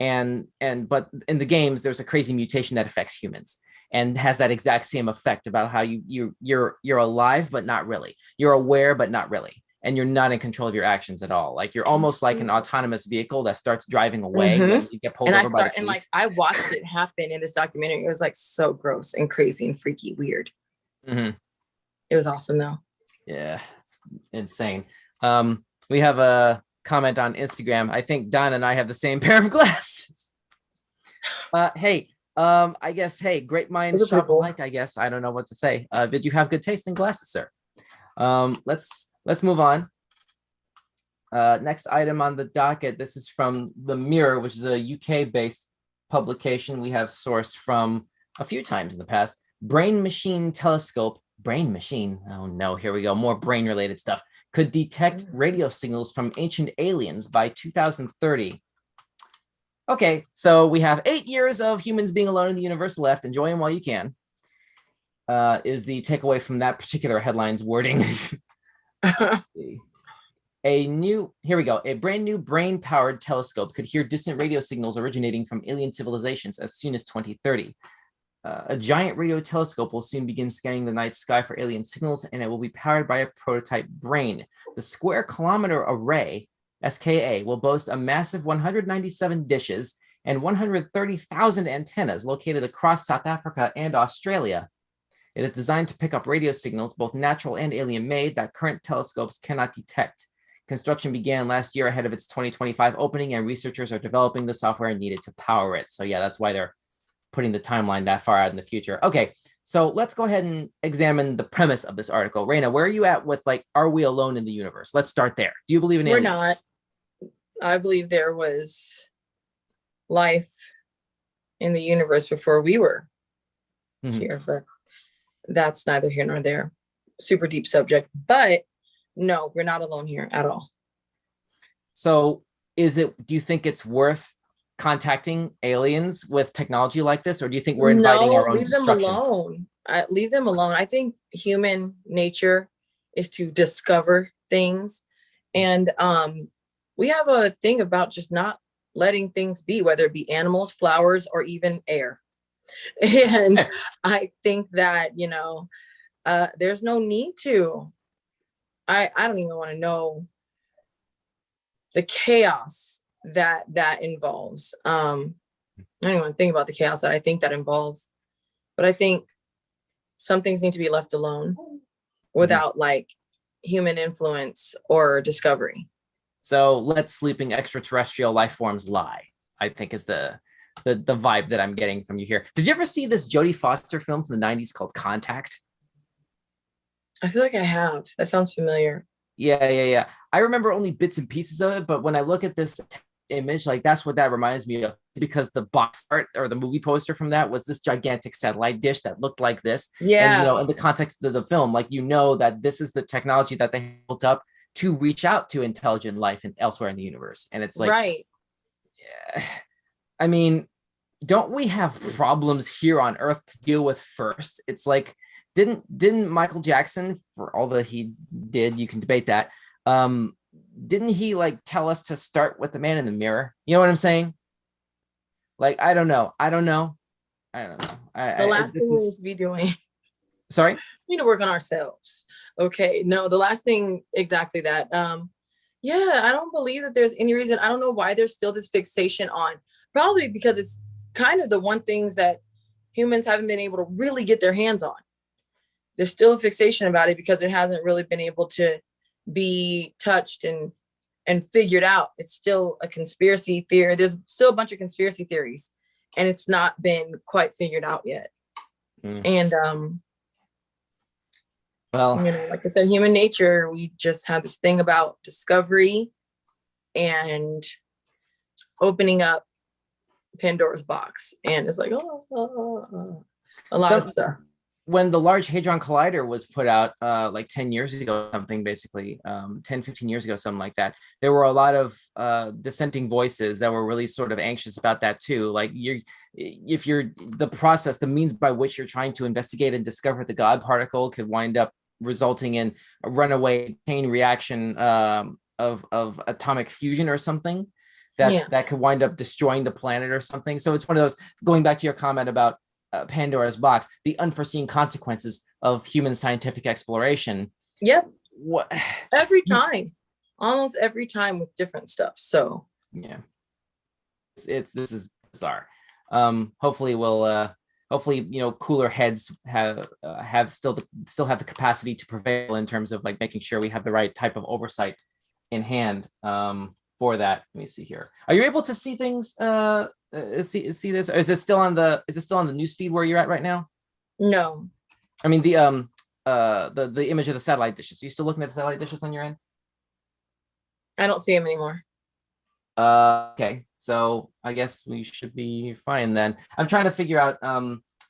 But in the games, there's a crazy mutation that affects humans and has that exact same effect about how you're alive, but not really. You're aware, but not really. And you're not in control of your actions at all. Like you're almost like an autonomous vehicle that starts driving away when you get pulled over by the police. I watched it happen in this documentary. It was like so gross and crazy and freaky weird. Mm-hmm. It was awesome though. Yeah, it's insane. We have a comment on Instagram. I think Don and I have the same pair of glasses. I guess, great minds shop alike, I guess. I don't know what to say. Did you have good taste in glasses, sir? Let's move on. Next item on the docket. This is from The Mirror, which is a UK-based publication we have sourced from a few times in the past. Brain Machine Telescope. Brain Machine. Oh no, here we go. More brain-related stuff. Could detect radio signals from ancient aliens by 2030. Okay, so we have 8 years of humans being alone in the universe left. Enjoy them while you can. Is the takeaway from that particular headline's wording. Here we go. A brand new brain-powered telescope could hear distant radio signals originating from alien civilizations as soon as 2030. A giant radio telescope will soon begin scanning the night sky for alien signals, and it will be powered by a prototype brain. The Square Kilometer Array, SKA, will boast a massive 197 dishes and 130,000 antennas located across South Africa and Australia. It is designed to pick up radio signals, both natural and alien-made, that current telescopes cannot detect. Construction began last year ahead of its 2025 opening, and researchers are developing the software needed to power it. So yeah, that's why they're putting the timeline that far out in the future. Okay, so let's go ahead and examine the premise of this article. Raina, where are you at with are we alone in the universe? Let's start there. Do you believe in aliens? We're not. I believe there was life in the universe before we were here, but that's neither here nor there. Super deep subject, but no, we're not alone here at all. So do you think it's worth contacting aliens with technology like this, or do you think we're inviting our own destruction? Leave them alone. Leave them alone. I think human nature is to discover things, and we have a thing about just not letting things be, whether it be animals, flowers, or even air. And I think that there's no need to. I don't even want to know the chaos that involves. I don't even want to think about the chaos that I think that involves, but I think some things need to be left alone without human influence or discovery. So let sleeping extraterrestrial life forms lie, I think is the vibe that I'm getting from you here. Did you ever see this Jodie Foster film from the 90s called Contact? I feel like I have. That sounds familiar. Yeah. I remember only bits and pieces of it, but when I look at this image, that's what that reminds me of, because the box art or the movie poster from that was this gigantic satellite dish that looked like this. Yeah. And, in the context of the film, that this is the technology that they built up to reach out to intelligent life and elsewhere in the universe. And it's right. Yeah, I mean, don't we have problems here on Earth to deal with first? It's didn't Michael Jackson, for all that he did, you can debate that, didn't he tell us to start with the man in the mirror? You know what I'm saying? I don't know. The last thing we need to be doing. Sorry? We need to work on ourselves. Okay. No, the last thing, exactly that. Yeah, I don't believe that there's any reason. I don't know why there's still this fixation on, probably because it's kind of the one things that humans haven't been able to really get their hands on. There's still a fixation about it because it hasn't really been able to be touched and figured out. It's still a conspiracy theory. There's still a bunch of conspiracy theories, and it's not been quite figured out yet. And well, you know, like I said, human nature, we just have this thing about discovery and opening up Pandora's box, and it's like, a lot of stuff. When the Large Hadron Collider was put out like 10 years ago, something basically 10, 15 years ago, something like that, there were a lot of dissenting voices that were really sort of anxious about that too. Like if you're the process, the means by which you're trying to investigate and discover the God particle could wind up resulting in a runaway chain reaction of atomic fusion or something that could wind up destroying the planet or something. So it's one of those, going back to your comment about Pandora's box, the unforeseen consequences of human scientific exploration. Yep. What? Every time, almost every time with different stuff. So yeah, this is bizarre. Hopefully cooler heads have still have the capacity to prevail in terms of like making sure we have the right type of oversight in hand for that. Let me see here. Are you able to see things? See this? Or is it still on the news feed where you're at right now? No. I mean the image of the satellite dishes. Are you still looking at the satellite dishes on your end? I don't see them anymore. Okay, so I guess we should be fine then. I'm trying to figure out.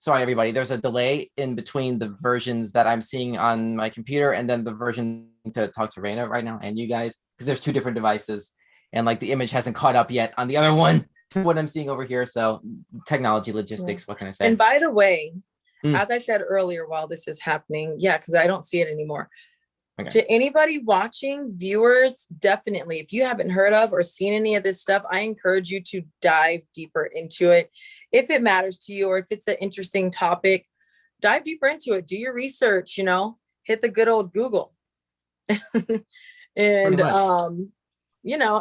Sorry, everybody. There's a delay in between the versions that I'm seeing on my computer and then the version to talk to Raina right now and you guys, because there's two different devices and like the image hasn't caught up yet on the other one to what I'm seeing over here. So technology, logistics. Yes. What can I say? And by the way, as I said earlier, while this is happening, because I don't see it anymore. Okay. To anybody watching, viewers, definitely, if you haven't heard of or seen any of this stuff, I encourage you to dive deeper into it. If it matters to you or if it's an interesting topic, dive deeper into it. Do your research, hit the good old Google. And,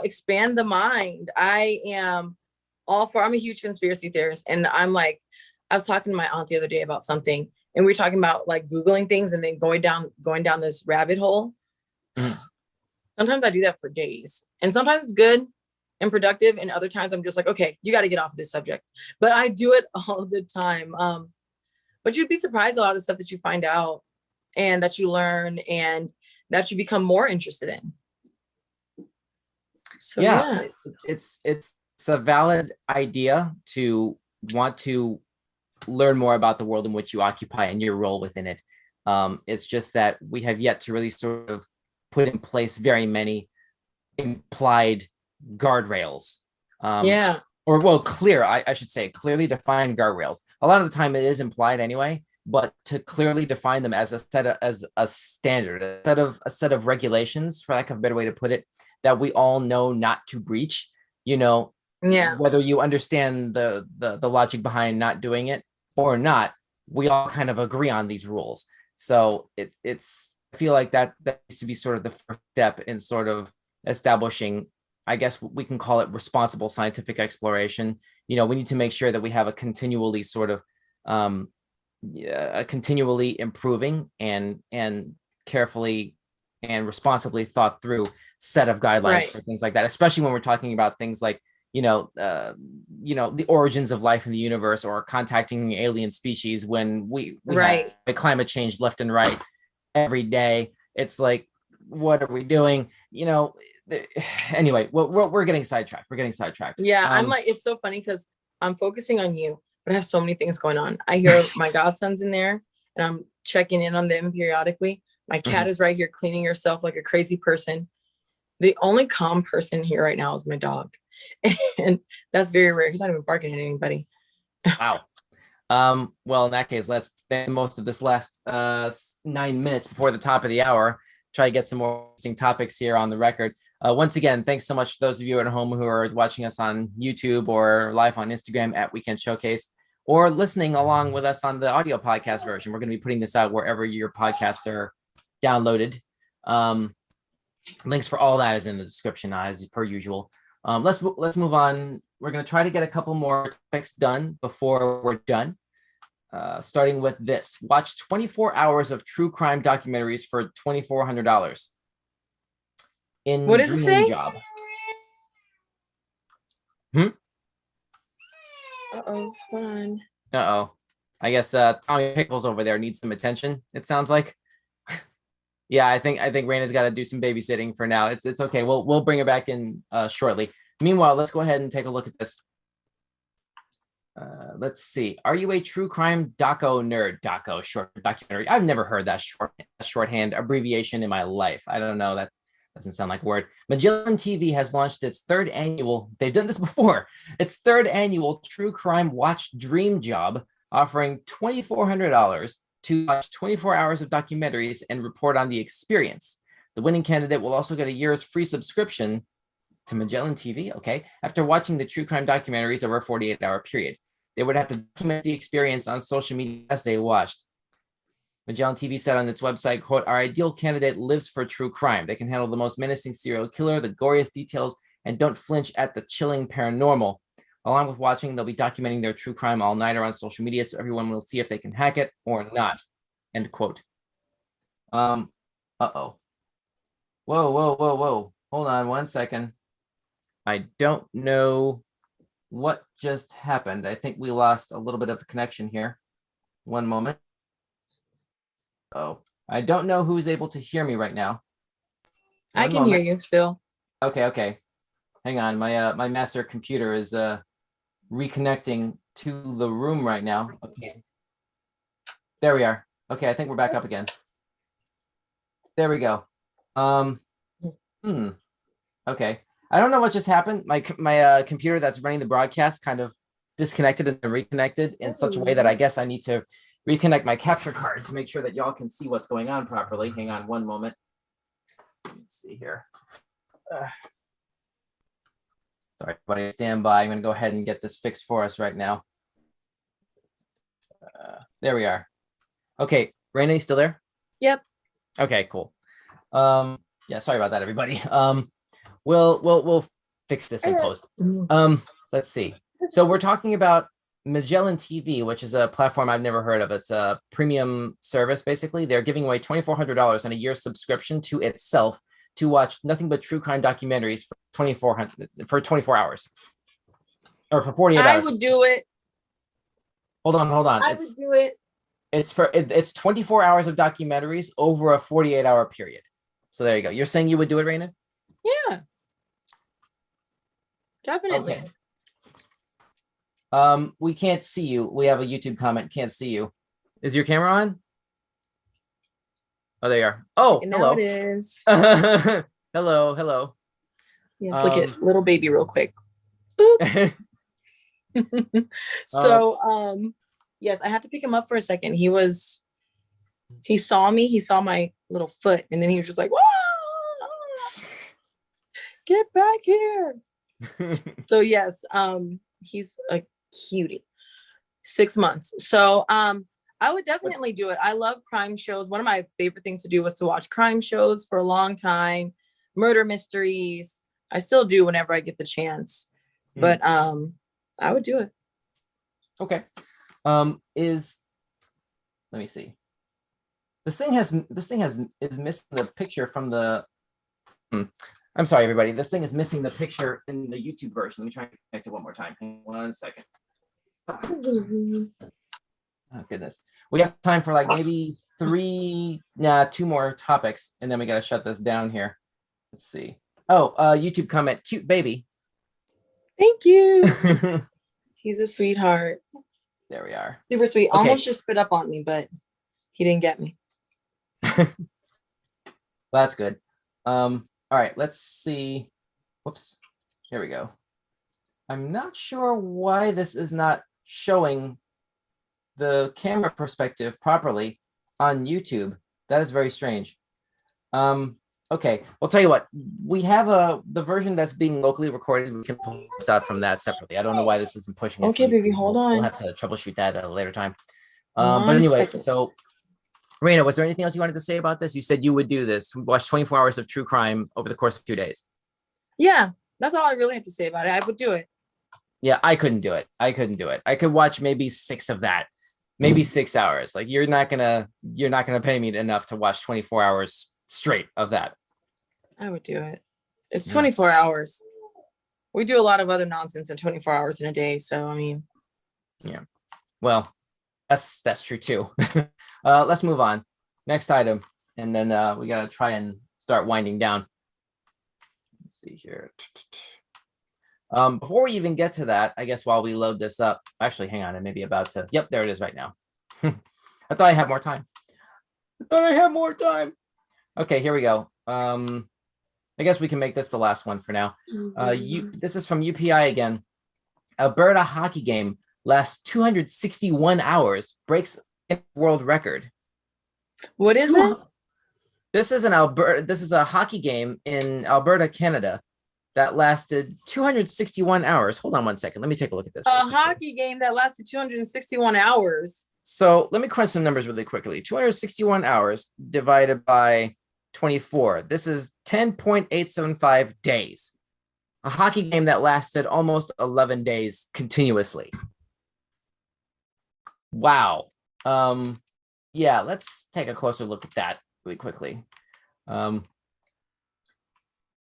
expand the mind. I am I'm a huge conspiracy theorist. And I was talking to my aunt the other day about something. And we were talking about like Googling things and then going down this rabbit hole. Sometimes I do that for days. And sometimes it's good and productive. And other times I'm just like, okay, you got to get off of this subject. But I do it all the time. But you'd be surprised a lot of stuff that you find out and that you learn and that you become more interested in. So yeah. It's a valid idea to want to learn more about the world in which you occupy and your role within it. It's just that we have yet to really sort of put in place very many implied guardrails. I should say clearly defined guardrails. A lot of the time it is implied anyway, but to clearly define them as a standard, a set of regulations, for lack of a better way to put it, that we all know not to breach, whether you understand the logic behind not doing it or not, we all kind of agree on these rules. So I feel like that needs to be sort of the first step in sort of establishing, I guess we can call it responsible scientific exploration. We need to make sure that we have a continually sort of a continually improving and carefully and responsibly thought through set of guidelines for things like that, especially when we're talking about things like the origins of life in the universe or contacting alien species when we have climate change left and right every day. It's like, what are we doing? Anyway, we're getting sidetracked. Yeah. I'm like, it's so funny because I'm focusing on you, but I have so many things going on. I hear my godson's in there and I'm checking in on them periodically. My cat is right here cleaning herself like a crazy person. The only calm person here right now is my dog. And that's very rare. He's not even barking at anybody. Wow. Well, in that case, let's spend most of this last 9 minutes before the top of the hour, try to get some more interesting topics here on the record. Once again, thanks so much to those of you at home who are watching us on YouTube or live on Instagram at Weekend Showcase, or listening along with us on the audio podcast version. We're going to be putting this out wherever your podcasts are downloaded. Links for all that is in the description as per usual. Let's move on. We're going to try to get a couple more topics done before we're done. Starting with this: watch 24 hours of true crime documentaries for $2,400. What does it say? Job. Uh-oh, hold on. Uh-oh. I guess Tommy Pickles over there needs some attention, it sounds like. Yeah, I think Raina's got to do some babysitting for now. It's okay. We'll bring her back in shortly. Meanwhile, let's go ahead and take a look at this. Let's see. Are you a true crime doco nerd? Doco, short documentary. I've never heard that shorthand abbreviation in my life. I don't know. That doesn't sound like a word. Magellan TV has launched its third annual, they've done this before, its third annual True Crime Watch Dream Job, offering $2,400 to watch 24 hours of documentaries and report on the experience. The winning candidate will also get a year's free subscription to Magellan TV, okay, after watching the true crime documentaries over a 48-hour period. They would have to document the experience on social media as they watched. Magellan TV said on its website, quote, "Our ideal candidate lives for true crime. They can handle the most menacing serial killer, the goriest details, and don't flinch at the chilling paranormal. Along with watching, they'll be documenting their true crime all-nighter on social media, so everyone will see if they can hack it or not," end quote. Uh-oh. Whoa. Hold on one second. I don't know what just happened. I think we lost a little bit of the connection here. One moment. Oh, I don't know who's able to hear me right now. I can hear you still. Okay. Hang on. My master computer is reconnecting to the room right now. Okay. There we are. Okay, I think we're back up again. There we go. Okay. I don't know what just happened. My computer that's running the broadcast kind of disconnected and reconnected in such a way that I guess I need to reconnect my capture card to make sure that y'all can see what's going on properly. Hang on one moment. Let's see here. Sorry, everybody, stand by. I'm going to go ahead and get this fixed for us right now. There we are. Okay, Raina, you still there? Yep. Okay, cool. Yeah, sorry about that, everybody. We'll fix this in post. Let's see. So we're talking about Magellan TV, which is a platform I've never heard of. It's a premium service, basically. They're giving away $2,400 and a year's subscription to itself to watch nothing but true crime documentaries for 24 hours. Or for 48 hours. I would do it. Hold on. I would do it. It's 24 hours of documentaries over a 48-hour period. So there you go. You're saying you would do it, Raina? Yeah. Definitely. Okay. We can't see you. We have a YouTube comment. Can't see you. Is your camera on? Oh, there you are. Oh, And hello. now it is. Hello. Yes, look at little baby real quick. Boop. So, yes, I had to pick him up for a second. He saw me, he saw my little foot, and then he was just like, "Whoa, get back here." So yes, he's a cutie. 6 months. So I would definitely do it. I love crime shows. One of my favorite things to do was to watch crime shows for a long time, murder mysteries. I still do whenever I get the chance. But I would do it. Okay. Let me see. This thing is missing the picture from the I'm sorry, everybody. This thing is missing the picture in the YouTube version. Let me try and connect it one more time. Hang on 1 second. Oh, goodness. We have time for like maybe 2 more topics, and then we got to shut this down here. Let's see. Oh, YouTube comment, cute baby. Thank you. He's a sweetheart. There we are. Super sweet. Okay. Almost just spit up on me, but he didn't get me. Well, that's good. All right, let's see. Whoops. Here we go. I'm not sure why this is not showing the camera perspective properly on YouTube. That is very strange. Okay, well, tell you what, we have the version that's being locally recorded. We can post out from that separately. I don't know why this isn't pushing it. Okay, to baby, YouTube. hold We'll on. have to troubleshoot that at a later time. One But anyway, second. so Raina, was there anything else you wanted to say about this? You said you would do this. We watched 24 hours of true crime over the course of 2 days. Yeah, that's all I really have to say about it. I would do it. Yeah, I couldn't do it. I could watch maybe 6 of that, maybe 6 hours. Like you're not gonna pay me enough to watch 24 hours straight of that. I would do it. It's 24 hours. We do a lot of other nonsense in 24 hours in a day. So, I mean. Yeah. Well, that's true too. Let's move on. Next item. And then we got to try and start winding down. Let's see here. Before we even get to that, I guess while we load this up, actually, hang on, I may be about to. Yep, there it is right now. I thought I had more time. Okay, here we go. I guess we can make this the last one for now. This is from UPI again. Alberta hockey game lasts 261 hours, breaks a world record. What is it? This is a hockey game in Alberta, Canada that lasted 261 hours. Hold on one second. Let me take a look at this. A hockey game that lasted 261 hours. So let me crunch some numbers really quickly. 261 hours divided by 24. This is 10.875 days. A hockey game that lasted almost 11 days continuously. Wow. Yeah, let's take a closer look at that really quickly.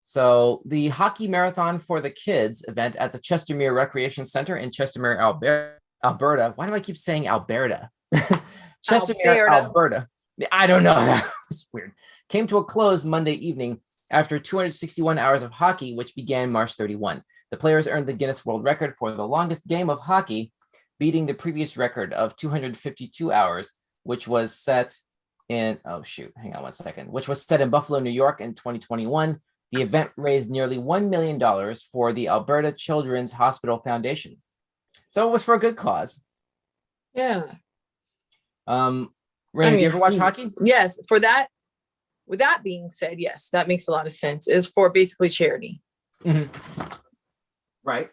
So the hockey marathon for the kids event at the Chestermere Recreation Center in Chestermere, Alberta. Why do I keep saying Alberta? Chestermere, Alberta. I don't know. That was weird. Came to a close Monday evening after 261 hours of hockey, which began March 31. The players earned the Guinness World Record for the longest game of hockey, beating the previous record of 252 hours, which was set in, which was set in Buffalo, New York in 2021. The event raised nearly $1 million for the Alberta Children's Hospital Foundation. So it was for a good cause. Yeah. Raina, do you ever watch hockey? Yes, for that. With that being said, yes, that makes a lot of sense. It's for basically charity. Mm-hmm. Right.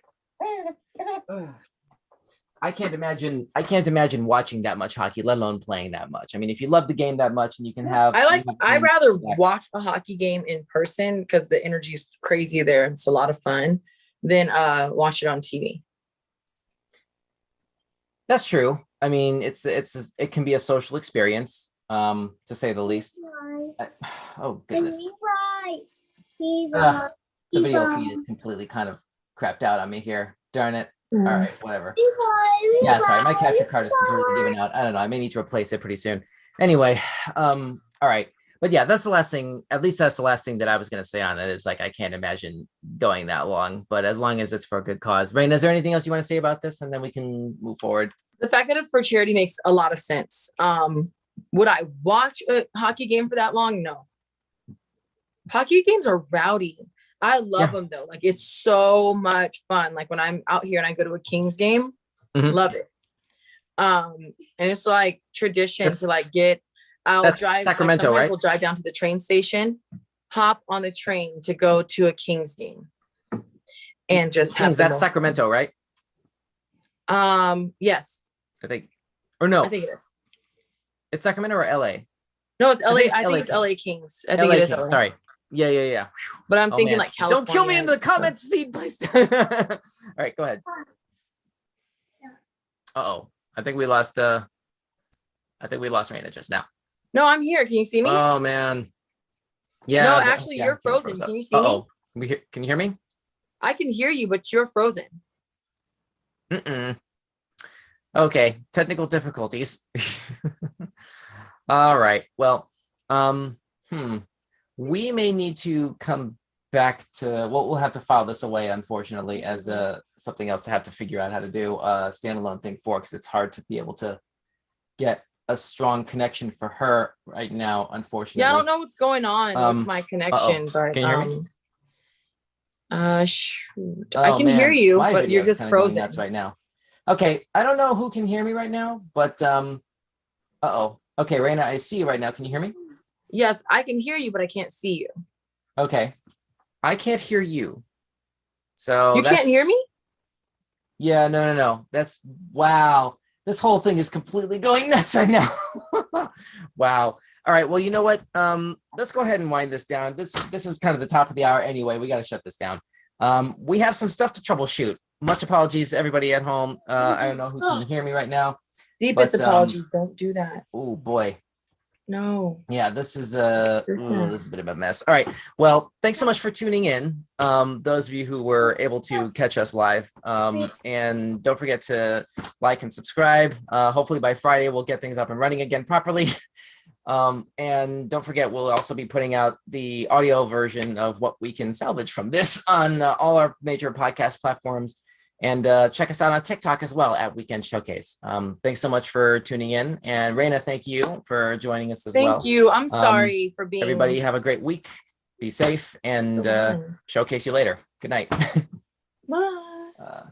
I can't imagine watching that much hockey, let alone playing that much. I mean, if you love the game that much and you can have, I'd rather watch a hockey game in person because the energy is crazy there. It's a lot of fun than watch it on TV. That's true. I mean, it can be a social experience, to say the least. Oh goodness. The video feed is completely kind of crapped out on me here. Darn it. All right, whatever. Yeah, sorry, my capture card is completely given out. I don't know. I may need to replace it pretty soon. Anyway, all right. But yeah, that's the last thing. At least that's the last thing that I was going to say on it. Is like I can't imagine going that long. But as long as it's for a good cause. Raina, is there anything else you want to say about this, and then we can move forward? The fact that it's for charity makes a lot of sense. Would I watch a hockey game for that long? No. Hockey games are rowdy. I love them though. Like it's so much fun. Like when I'm out here and I go to a Kings game, love it. And it's like tradition to like I'll drive Sacramento, right? We'll drive down to the train station, hop on the train to go to a Kings game, and just have that's Sacramento, right? Yes. I think, or no? I think it is. It's Sacramento or LA? No, it's LA. I think it's LA Kings. I think it is LA. Sorry. Yeah. But I'm thinking like California. Don't kill me in the comments feed, please. All right, go ahead. Uh-oh. I think we lost Raina just now. No, I'm here. Can you see me? Oh man. Yeah. No, actually, you're frozen. Can you see me? Can you hear me? I can hear you, but you're frozen. Okay, technical difficulties. All right. Well, we may need to come back to, well, we'll have to file this away, unfortunately, as something else to have to figure out how to do a standalone thing for, because it's hard to be able to get a strong connection for her right now, unfortunately. Yeah, I don't know what's going on with my connection, but can you hear me? Shoot. I can hear you, but you're just frozen. That's right now. Okay, I don't know who can hear me right now, but okay, Raina, I see you right now. Can you hear me? Yes, I can hear you, but I can't see you. Okay. I can't hear you. So You can't hear me? Yeah, no. That's wow. This whole thing is completely going nuts right now. Wow. All right. Well, you know what? Let's go ahead and wind this down. This is kind of the top of the hour anyway. We got to shut this down. We have some stuff to troubleshoot. Much apologies to everybody at home. I don't know who can hear me right now. Deepest but, apologies. Don't do that. Oh boy. No. Yeah, this is a bit of a mess. All right. Well, thanks so much for tuning in. Those of you who were able to catch us live. And don't forget to like and subscribe. Hopefully by Friday, we'll get things up and running again properly. And don't forget, we'll also be putting out the audio version of what we can salvage from this on all our major podcast platforms. And check us out on TikTok as well at Weekend Showcase. Thanks so much for tuning in. And Raina, thank you for joining us as well. Thank you. I'm sorry for being... Everybody have a great week. Be safe and showcase you later. Good night. Bye.